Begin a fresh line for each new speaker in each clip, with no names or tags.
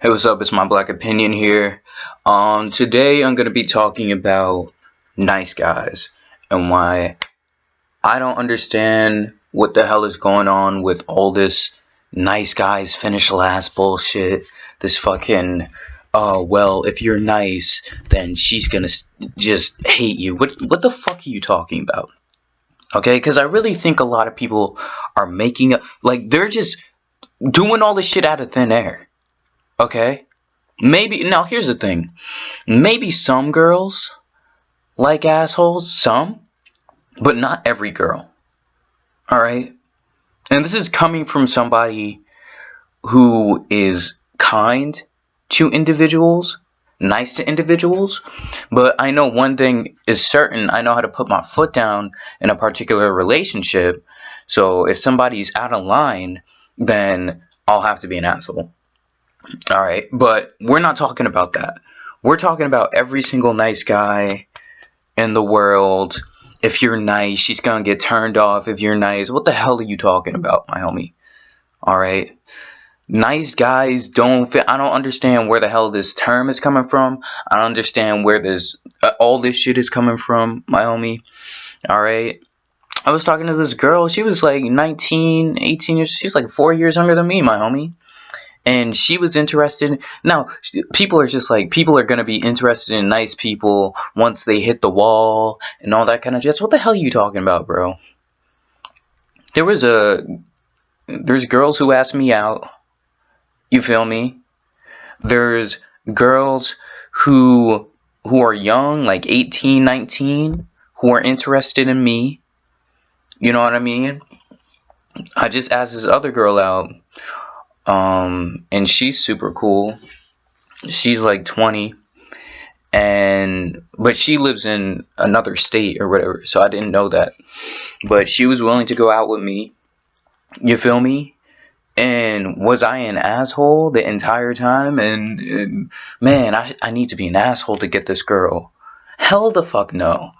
Hey, what's up? It's my Black Opinion here. Today I'm gonna be talking about nice guys and why I don't understand what the hell is going on with all this nice guys finish last bullshit. This fucking, well, if you're nice, then she's gonna just hate you. What the fuck are you talking about? Okay, because I really think a lot of people are making up, like they're just doing all this shit out of thin air. Okay. Maybe now here's the thing. Maybe some girls like assholes, some, but not every girl. All right? And this is coming from somebody who is kind to individuals, nice to individuals, but I know one thing is certain. I know how to put my foot down in a particular relationship. So if somebody's out of line, then I'll have to be an asshole. All right, but we're not talking about that. We're talking about every single nice guy in the world. If you're nice, she's gonna get turned off. If you're nice, what the hell are you talking about, my homie? All right, nice guys don't fit. I don't understand where the hell this term is coming from. I don't understand where this all this shit is coming from, my homie. All right. I was talking to this girl. She was like 19, 18 years. She's like 4 years younger than me, my homie. And she was interested. Now, people are just like, people are going to be interested in nice people once they hit the wall and all that kind of jazz. What the hell are you talking about, bro? There's girls who ask me out. You feel me? There's girls who are young, like 18, 19, who are interested in me. You know what I mean? I just asked this other girl out. And she's super cool. She's like 20, but she lives in another state or whatever, so I didn't know that. But she was willing to go out with me. You feel me? And was I an asshole the entire time? And man, I need to be an asshole to get this girl. Hell the fuck no.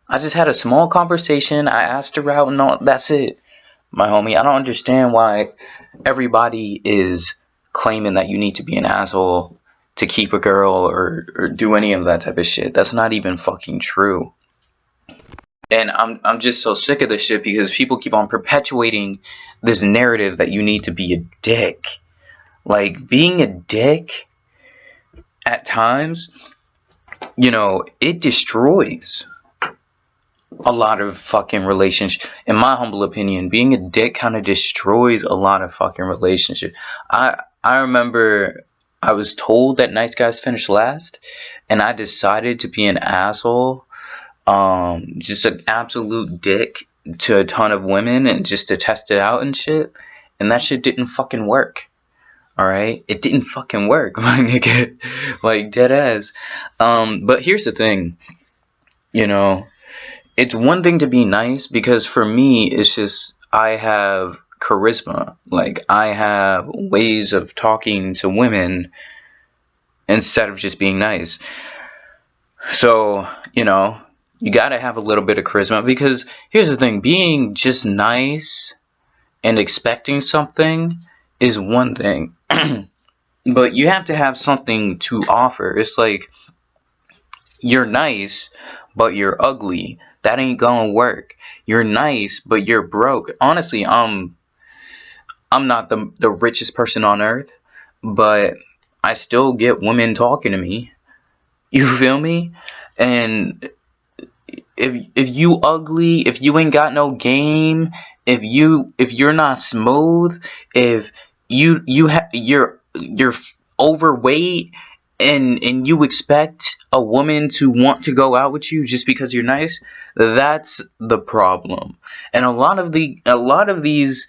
I just had a small conversation. I asked her out and all, that's it. My homie, I don't understand why everybody is claiming that you need to be an asshole to keep a girl or do any of that type of shit. That's not even fucking true. And I'm just so sick of this shit because people keep on perpetuating this narrative that you need to be a dick. Like, being a dick at times, it destroys a lot of fucking relationships. In my humble opinion, being a dick kind of destroys a lot of fucking relationships. I remember I was told that nice guys finish last, and I decided to be an asshole, just an absolute dick to a ton of women, and just to test it out and shit. And that shit didn't fucking work. All right, it didn't fucking work, my nigga. Like, dead ass. But here's the thing, it's one thing to be nice, because for me, it's just, I have charisma. Like, I have ways of talking to women instead of just being nice. So, you gotta have a little bit of charisma, because here's the thing, being just nice and expecting something is one thing. But you have to have something to offer. It's like, you're nice, but you're ugly. That ain't gonna work. You're nice, but you're broke. Honestly, I'm not the richest person on earth, but I still get women talking to me. You feel me? And if you ugly, if you ain't got no game, if you're not smooth, if you're overweight, and you expect a woman to want to go out with you just because you're nice, that's the problem. And a lot of these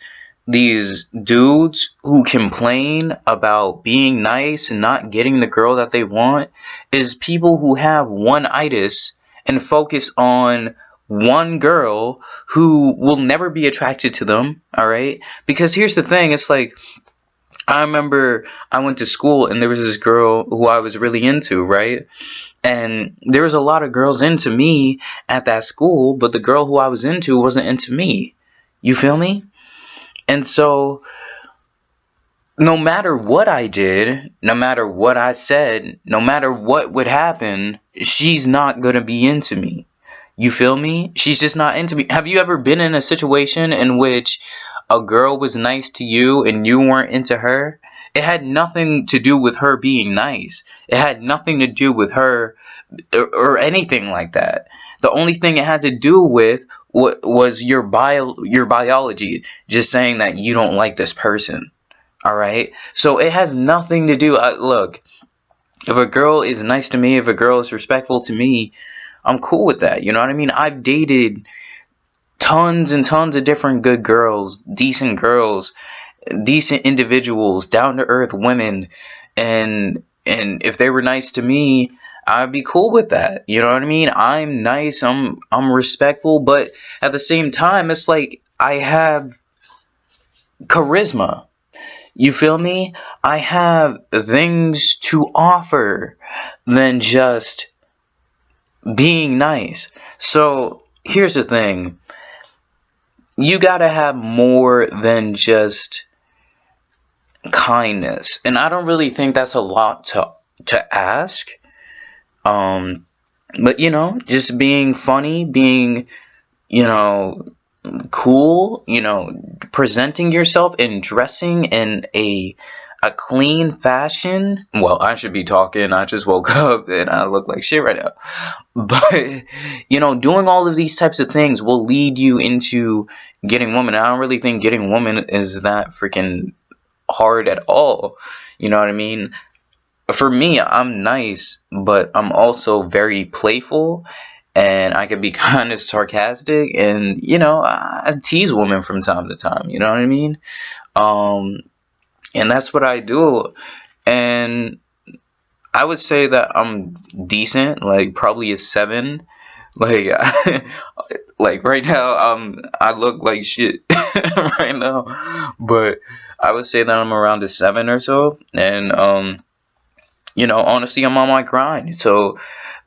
dudes who complain about being nice and not getting the girl that they want is people who have one-itis and focus on one girl who will never be attracted to them. All right, because here's the thing, it's like, I remember I went to school and there was this girl who I was really into, right? And there was a lot of girls into me at that school, but the girl who I was into wasn't into me. You feel me? And so no matter what I did, no matter what I said, no matter what would happen, she's not gonna be into me. You feel me? She's just not into me. Have you ever been in a situation in which a girl was nice to you and you weren't into her? It had nothing to do with her being nice. It had nothing to do with her or anything like that. The only thing it had to do with was your biology just saying that you don't like this person. All right. So it has nothing to do. Look, if a girl is nice to me, if a girl is respectful to me, I'm cool with that. You know what I mean? I've dated tons and tons of different good girls, decent individuals, down to earth women, and if they were nice to me, I'd be cool with that. You know what I mean? I'm nice, I'm respectful, but at the same time, it's like I have charisma. You feel me? I have things to offer than just being nice. So here's the thing. You gotta have more than just kindness. And I don't really think that's a lot to ask. Um but just being funny, being, you know, cool, presenting yourself and dressing in a clean fashion. Well, I should be talking. I just woke up and I look like shit right now. But doing all of these types of things will lead you into getting women. I don't really think getting woman is that freaking hard at all. You know what I mean? For me, I'm nice, but I'm also very playful, and I could be kind of sarcastic, and I tease women from time to time. You know what I mean? Um, and that's what I do. And I would say that I'm decent, like probably a 7. Like, like right now, I look like shit right now, but I would say that I'm around a 7 or so, and honestly, I'm on my grind. So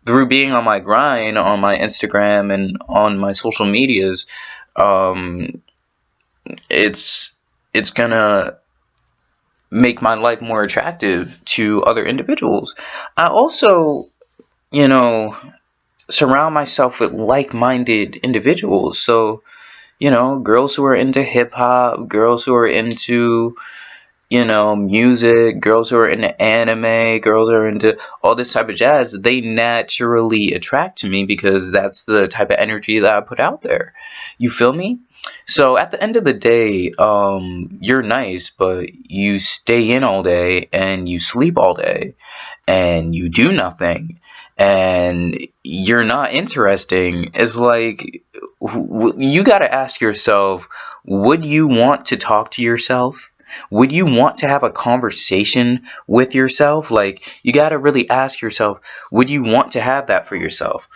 through being on my grind on my Instagram and on my social medias, um, it's gonna make my life more attractive to other individuals. I also, you know, surround myself with like-minded individuals. So, girls who are into hip hop, girls who are into music, girls who are into anime, girls who are into all this type of jazz, they naturally attract to me because that's the type of energy that I put out there. You feel me? So at the end of the day, you're nice, but you stay in all day and you sleep all day and you do nothing and you're not interesting. It's like you got to ask yourself, would you want to talk to yourself? Would you want to have a conversation with yourself? Like, you got to really ask yourself, would you want to have that for yourself?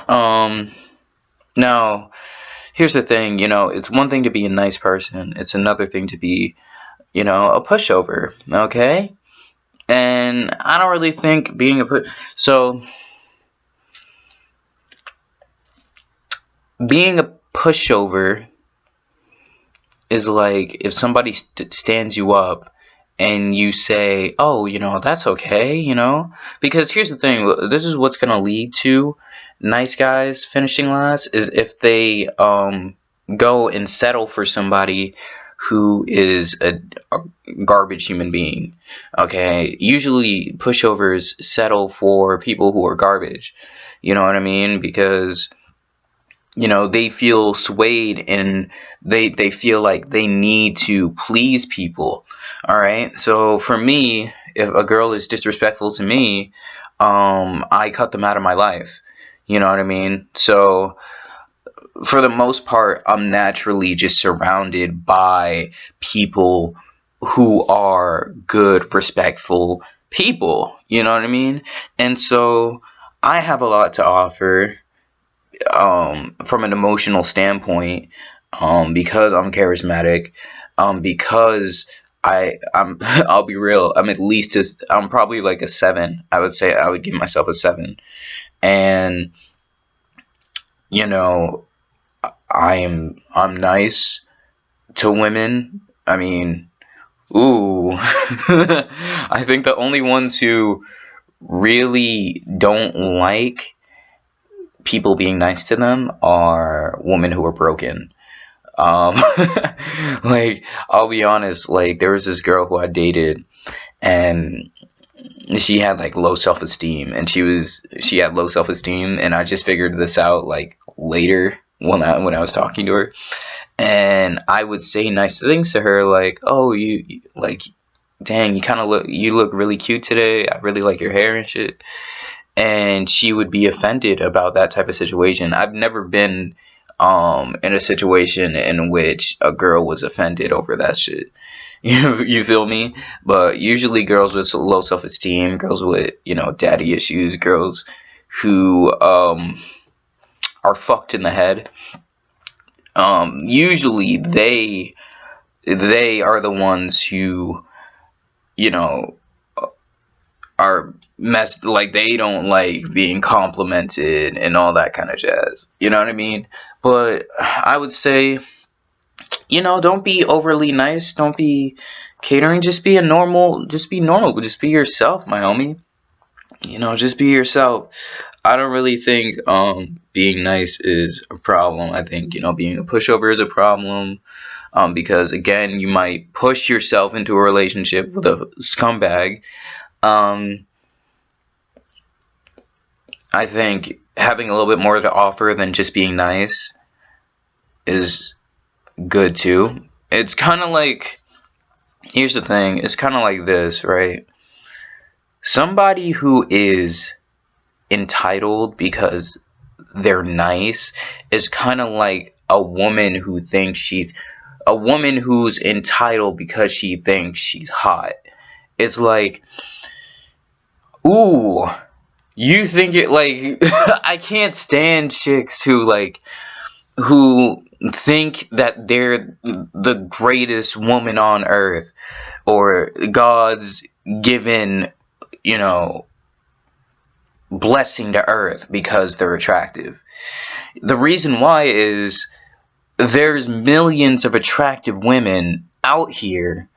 um Now, here's the thing. It's one thing to be a nice person, it's another thing to be, a pushover. Okay. And I don't really think being a so being a pushover is like if somebody stands you up and you say, oh, that's okay, because here's the thing. This is what's going to lead to nice guys finishing last, is if they go and settle for somebody who is a garbage human being. Okay, usually pushovers settle for people who are garbage. You know what I mean? Because they feel swayed, and they feel like they need to please people. All right, so for me, if a girl is disrespectful to me, I cut them out of my life. You know what I mean? So for the most part, I'm naturally just surrounded by people who are good, respectful people. You know what I mean? And so I have a lot to offer, from an emotional standpoint, because I'm charismatic, because I'm I'll be real, I'm probably like a 7. I would say I would give myself a 7. And you know I'm nice to women. I mean, Ooh. I think the only ones who really don't like people being nice to them are women who are broken. Um, like, I'll be honest, like, there was this girl who I dated, and she had like low self-esteem, and she had low self-esteem, and I just figured this out like later when I was talking to her, and I would say nice things to her, like, oh, like, dang, you look really cute today, I really like your hair and shit, and she would be offended about that type of situation. I've never been in a situation in which a girl was offended over that shit. You feel me? But usually girls with low self-esteem, girls with, daddy issues, girls who are fucked in the head, usually they are the ones who, you know, are messed, like, they don't like being complimented and all that kind of jazz. You know what I mean? But I would say, don't be overly nice, don't be catering, just be normal, just be yourself, my homie. Just be yourself. I don't really think being nice is a problem. I think, being a pushover is a problem. Because again, you might push yourself into a relationship with a scumbag. Um, I think having a little bit more to offer than just being nice is good too. It's kind of like, here's the thing, it's kind of like this, right? Somebody who is entitled because they're nice is kind of like a woman who's entitled because she thinks she's hot. It's like, ooh, you think it, like, I can't stand chicks who think that they're the greatest woman on earth, or God's given, you know, blessing to earth because they're attractive. The reason why is there's millions of attractive women out here,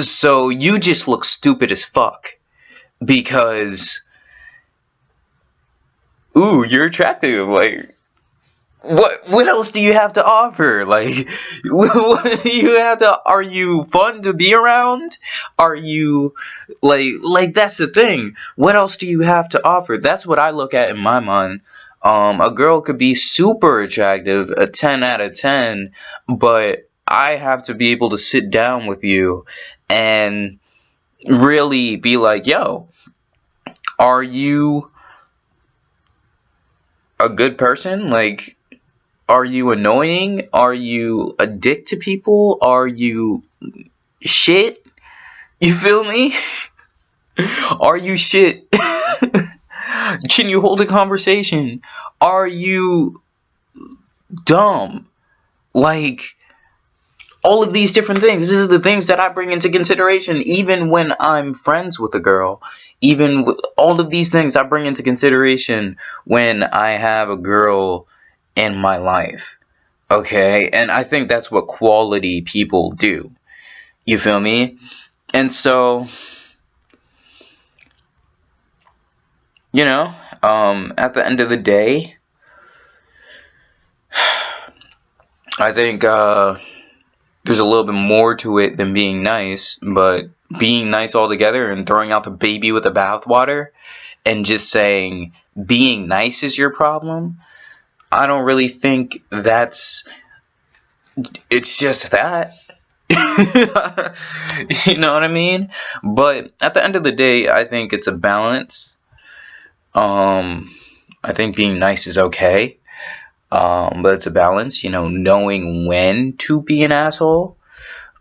so you just look stupid as fuck because, ooh, you're attractive. Like, what else do you have to offer? Like, what do you have to? Are you fun to be around? Are you, like that's the thing? What else do you have to offer? That's what I look at in my mind. A girl could be super attractive, a 10 out of 10, but I have to be able to sit down with you and really be like, yo, are you a good person? Like, are you annoying? Are you a dick to people? Are you shit? You feel me? Are you shit? Can you hold a conversation? Are you dumb? Like, all of these different things. These are the things that I bring into consideration, even when I'm friends with a girl. Even with all of these things, I bring into consideration when I have a girl in my life. Okay? And I think that's what quality people do. You feel me? And so, at the end of the day, I think there's a little bit more to it than being nice, but being nice altogether and throwing out the baby with the bathwater and just saying being nice is your problem, I don't really think it's just that. You know what I mean? But at the end of the day, I think it's a balance. Um, I think being nice is okay. But it's a balance, knowing when to be an asshole.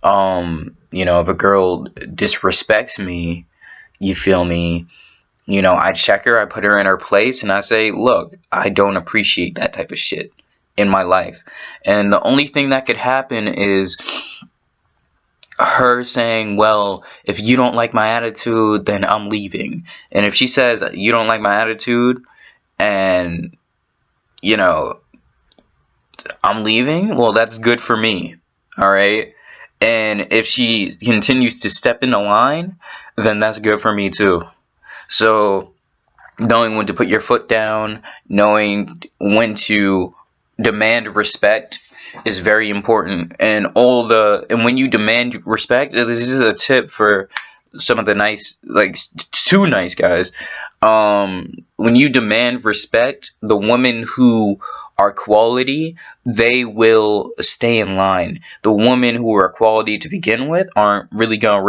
If a girl disrespects me, you feel me? I check her, I put her in her place, and I say, look, I don't appreciate that type of shit in my life. And the only thing that could happen is her saying, well, if you don't like my attitude, then I'm leaving. And if she says, you don't like my attitude, and, you know, I'm leaving, well, that's good for me. All right. And if she continues to step in the line, then that's good for me too. So knowing when to put your foot down, knowing when to demand respect is very important. And when you demand respect, this is a tip for some of the nice, like, two nice guys. When you demand respect, the women who are quality, they will stay in line. The women who are quality to begin with aren't really gonna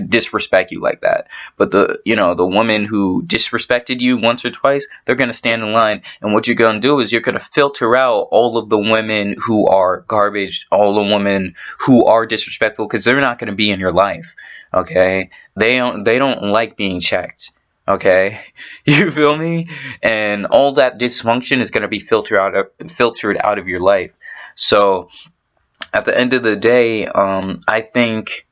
disrespect you like that. But the woman who disrespected you once or twice, they're gonna stand in line. And what you're gonna do is you're gonna filter out all of the women who are garbage, all the women who are disrespectful, because they're not gonna be in your life. Okay, they don't like being checked. Okay, you feel me? And all that dysfunction is gonna be filtered out of your life. So at the end of the day, I think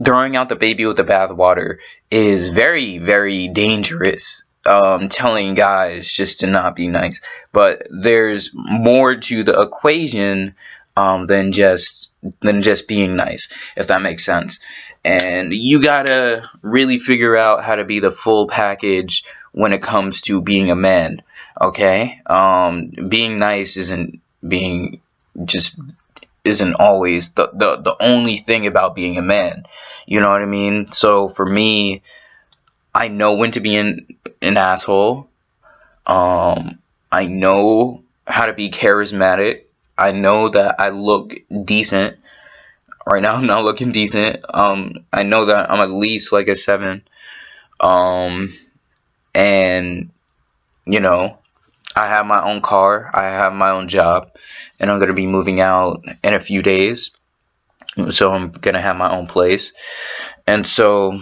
throwing out the baby with the bathwater is very, very dangerous. Telling guys just to not be nice, but there's more to the equation than just being nice, if that makes sense. And you gotta really figure out how to be the full package when it comes to being a man. Okay, being nice being just isn't always the only thing about being a man. You know what I mean? So for me, I know when to be an asshole. I know how to be charismatic. I know that I look decent. Right now I'm not looking decent. I know that I'm at least like a 7. Um and you know, I have my own car, I have my own job, and I'm gonna be moving out in a few days. So I'm gonna have my own place. And so,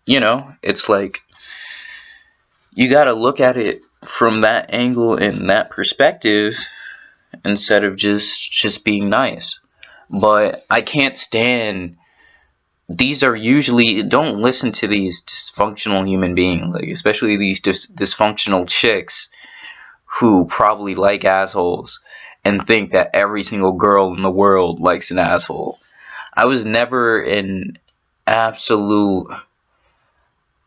it's like you gotta look at it from that angle and that perspective instead of just being nice. But I can't stand these are usually don't listen to these dysfunctional human beings, like especially these dysfunctional chicks who probably like assholes and think that every single girl in the world likes an asshole. I was never an absolute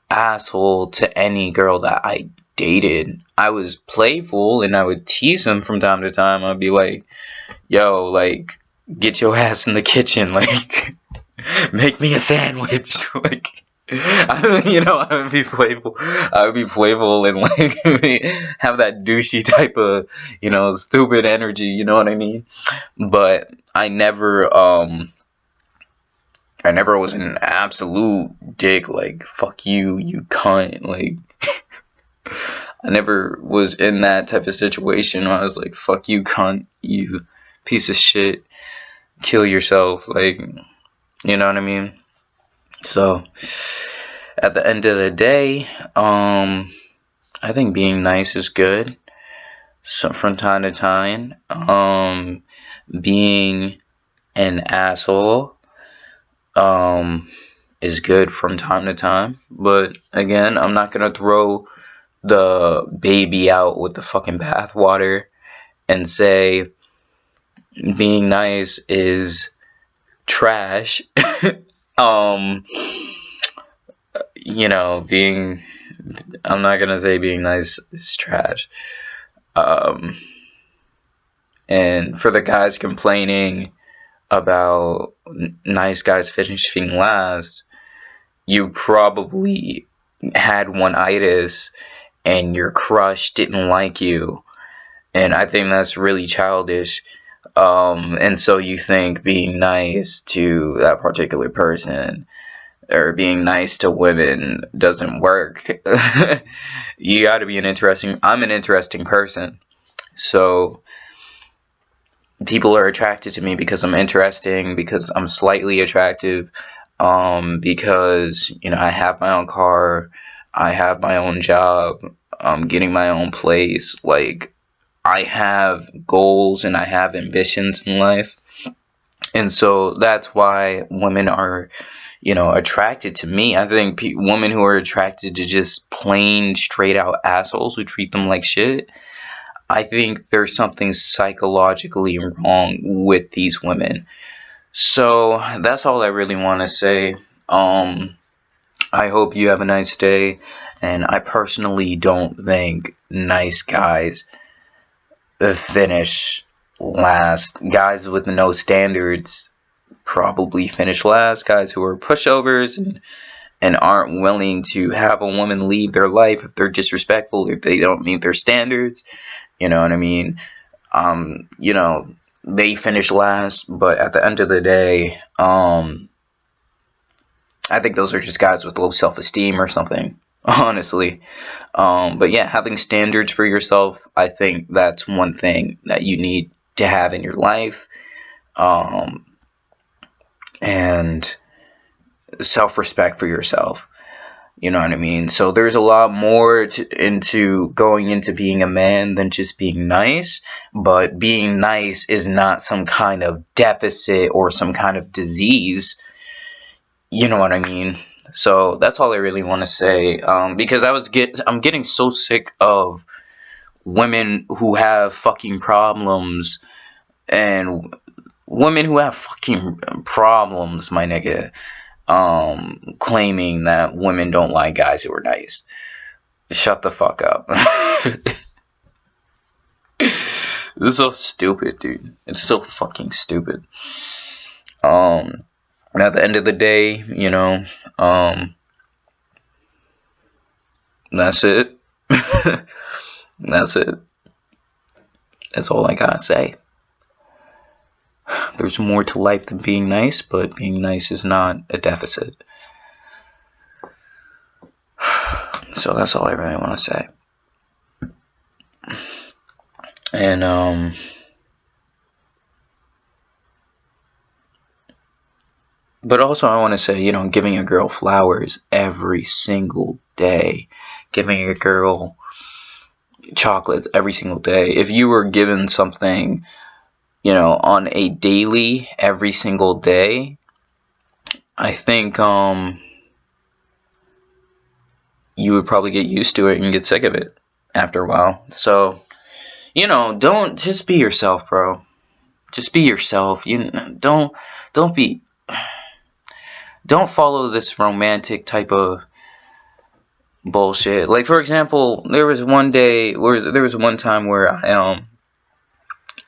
asshole to any girl that I dated. I was playful and I would tease them from time to time. I'd be like, yo, like, get your ass in the kitchen, like, make me a sandwich. Like, I would be playful. I would be playful and like have that douchey type of, stupid energy. You know what I mean? But I never was an absolute dick, like, fuck you, you cunt, like, I never was in that type of situation where I was like, fuck you, cunt, you piece of shit, kill yourself, like, you know what I mean? So, at the end of the day, I think being nice is good, so from time to time, being an asshole, is good from time to time. But again, I'm not gonna throw the baby out with the fucking bathwater and say being nice is trash. um, being I'm not gonna say being nice is trash. Um, and for the guys complaining about nice guys finishing last, you probably had one-itis and your crush didn't like you, and I think that's really childish. And so you think being nice to that particular person or being nice to women doesn't work. You got to be I'm an interesting person, so people are attracted to me because I'm interesting, because I'm slightly attractive, because I have my own car, I have my own job, I'm getting my own place. Like, I have goals and I have ambitions in life, and so that's why women are attracted to me. I think women who are attracted to just plain straight out assholes who treat them like shit, I think there's something psychologically wrong with these women. So that's all I really want to say. I hope you have a nice day, and I personally don't think nice guys finish last. Guys with no standards probably finish last. Guys who are pushovers and aren't willing to have a woman leave their life if they're disrespectful, if they don't meet their standards, you know what I mean? You know, they finish last, but at the end of the day, I think those are just guys with low self-esteem or something, honestly. But yeah, having standards for yourself, I think that's one thing that you need to have in your life. Um, and self-respect for yourself. You know what I mean? So there's a lot more into going into being a man than just being nice. But being nice is not some kind of deficit or some kind of disease. You know what I mean? So that's all I really want to say. Because I'm getting so sick of women who have fucking problems and women who have fucking problems, my nigga. Claiming that women don't like guys who are nice. Shut the fuck up. This is so stupid, dude. It's so fucking stupid. Um, at the end of the day, that's it. That's it. That's all I gotta say. There's more to life than being nice, but being nice is not a deficit. So that's all I really want to say. And but also I want to say, giving a girl flowers every single day, giving a girl chocolates every single day. If you were given something, on a daily, every single day, I think you would probably get used to it and get sick of it after a while. So, don't just be yourself, bro. Just be yourself. Don't be don't follow this romantic type of bullshit. Like, for example, there was one time where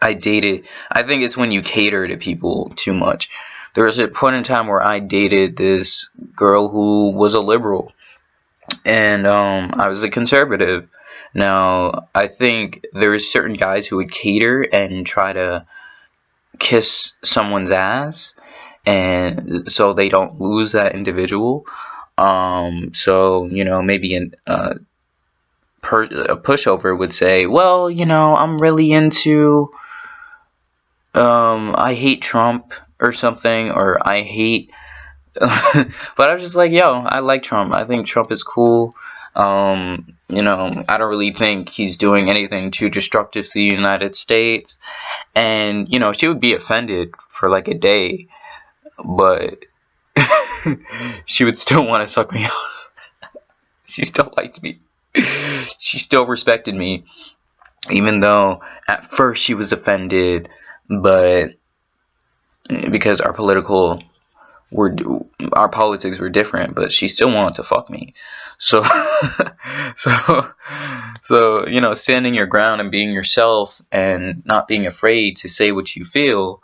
I dated. I think it's when you cater to people too much. There was a point in time where I dated this girl who was a liberal, and I was a conservative. Now, I think there's certain guys who would cater and try to kiss someone's ass, and so they don't lose that individual. So maybe a pushover would say, well, I'm really into I hate Trump or something, or I hate but I was just like, yo, I like Trump. I think Trump is cool. I don't really think he's doing anything too destructive to the United States. And, she would be offended for like a day, but she would still want to suck me out. She still liked me. She still respected me, even though at first she was offended, but because our politics were different, but she still wanted to fuck me. So, so, standing your ground and being yourself and not being afraid to say what you feel,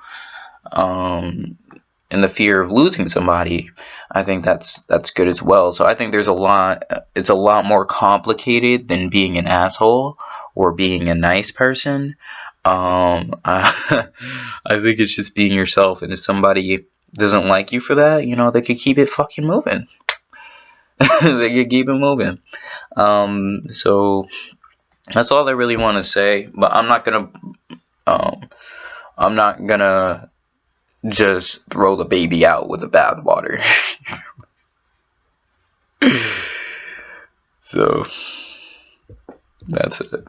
and the fear of losing somebody, I think that's good as well. So I think it's a lot more complicated than being an asshole or being a nice person. I think it's just being yourself, and if somebody doesn't like you for that, they could keep it fucking moving. They could keep it moving. So that's all I really want to say. But I'm not gonna just throw the baby out with the bathwater. So that's it.